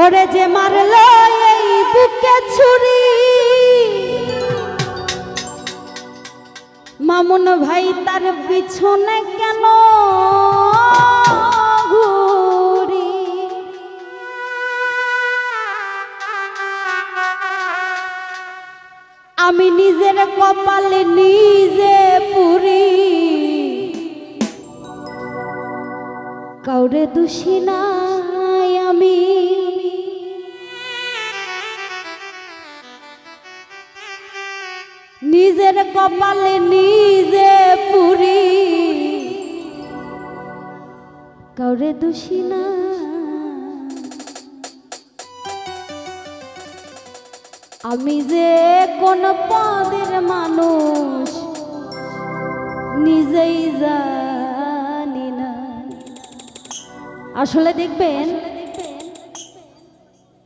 ওরে যে মারলো এই বুকে ছুরি, মামুন ভাই তার পিছনে কেন ঘুরি? আমি নিজের কপালে নিজে পুরি, কাউরে দোষী নাই আমি। নিজের কপালে নিজে পুরি, কাউরে দোষী না। আমি যে কোন পদের মানুষ নিজেই জানি না। আসলে দেখবেন,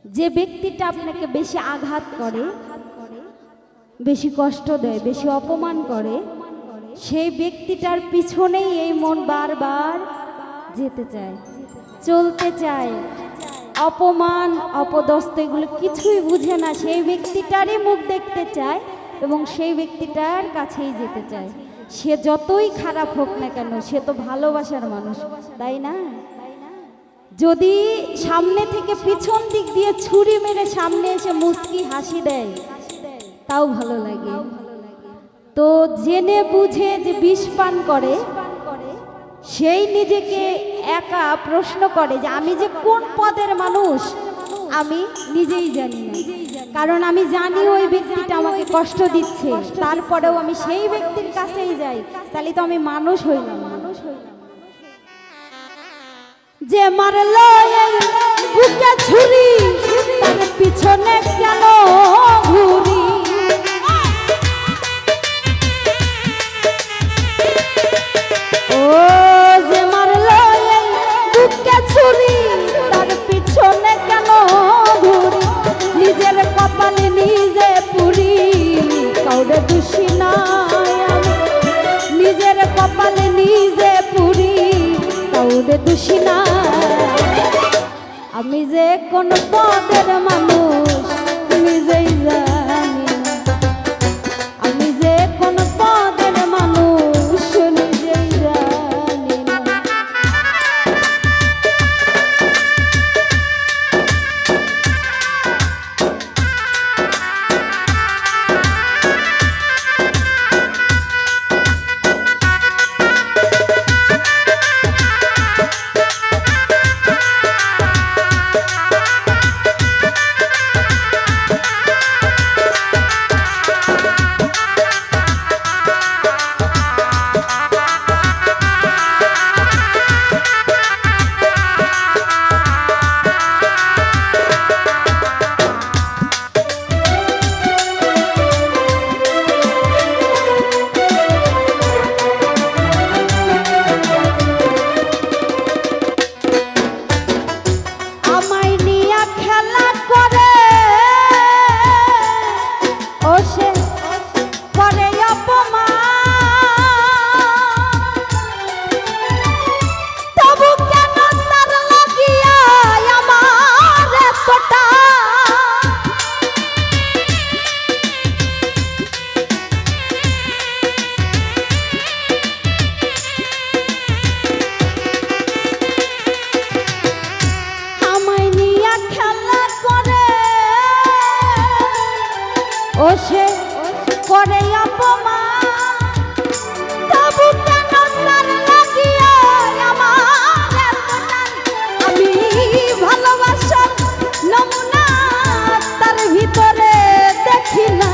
যে ব্যক্তিটা আপনাকে বেশি আঘাত করে, বেশি কষ্ট দেয়, বেশি অপমান করে, সেই ব্যক্তিটার পিছনেই এই মন বারবার যেতে চায়, চলতে চায়। অপমান অপদস্থ এগুলো কিছুই বুঝে না, সেই ব্যক্তিটারই মুখ দেখতে চায় এবং সেই ব্যক্তিটার কাছেই যেতে চায়। সে যতই খারাপ হোক না কেন, সে তো ভালোবাসার মানুষ, তাই না? যদি সামনে থেকে পিছন দিক দিয়ে ছুরি মেরে সামনে এসে মুচকি হাসি দেয়, তাও ভালো লাগে। তো জেনে বুঝে যে বিষ পান করে, সেই নিজেকে একা প্রশ্ন করে যে আমি যে কোন পদের মানুষ আমি নিজেই জানি না। কারণ আমি জানি ওই ব্যক্তিটা আমাকে কষ্ট দিচ্ছে, তারপরেও আমি সেই ব্যক্তির কাছেই যাই, তাহলে তো আমি মানুষ হইলাম না। যে মারলো এই বুকে ছুরি, তার পিছনে কেন ঘুরি? ও যে মারলো এই বুকে ছুরি, তার পিছনে কেন ঘুরি? নিজের কপালে নিজে পুরি, কাউরে দোষী নাই আমি। নিজের কপালে নিজে পুরি, কাউরে দোষী নাই। আমি যে কোন পদের মানুষ নিজেই জানি না। আমি যে কোন পদের মানুষ নিজেই জানি না। ও সে করে অপমান, তবু কেন তার লাগিয়া আমার এত টান? আমি ভালোবাসার নমুনা তার ভিতরে দেখি না।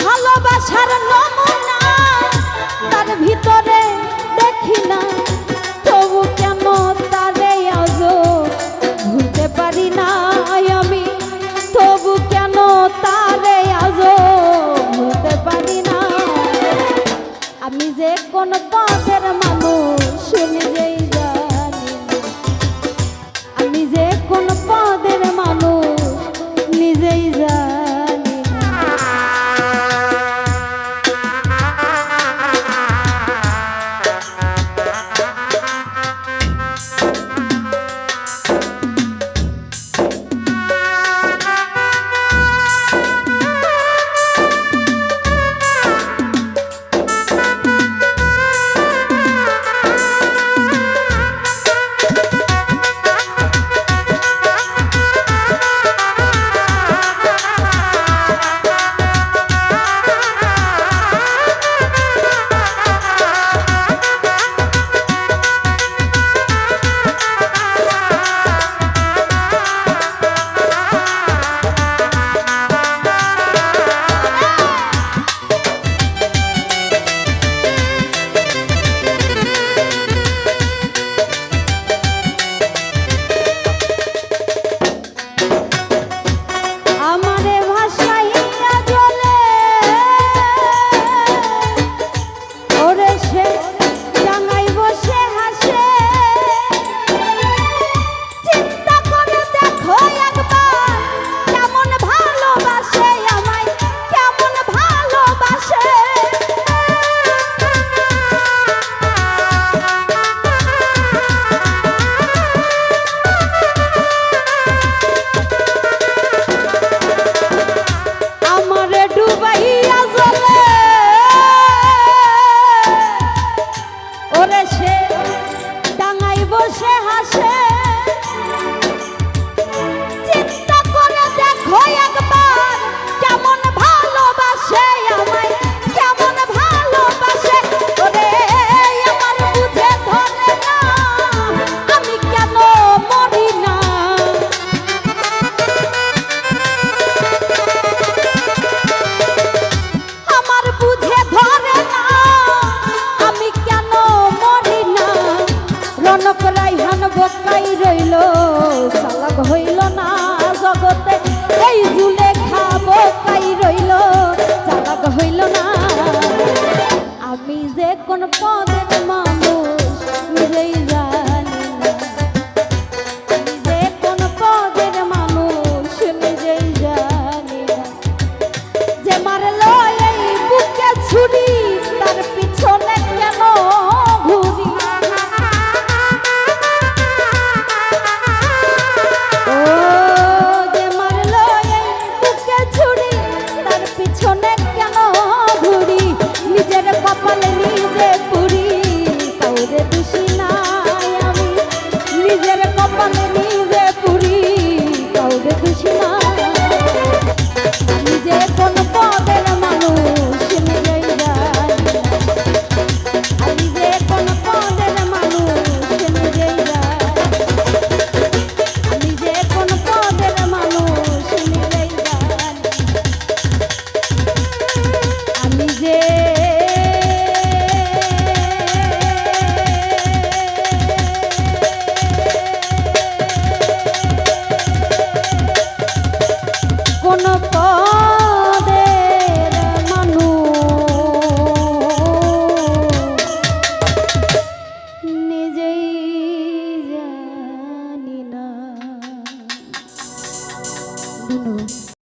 ভালোবাসার নমুনা তার ভিতরে দেখি না, তবু কেন তারে আজও ভুলতে পারি না আমি। তবু কেন তারে আজও ভুলতে পারি না। আমি যে কোন পদের মানুষ নিজেই জানি না। আমি যে কোন পদের মানুষ নিজেই জানি না। আমি যে কোন পদে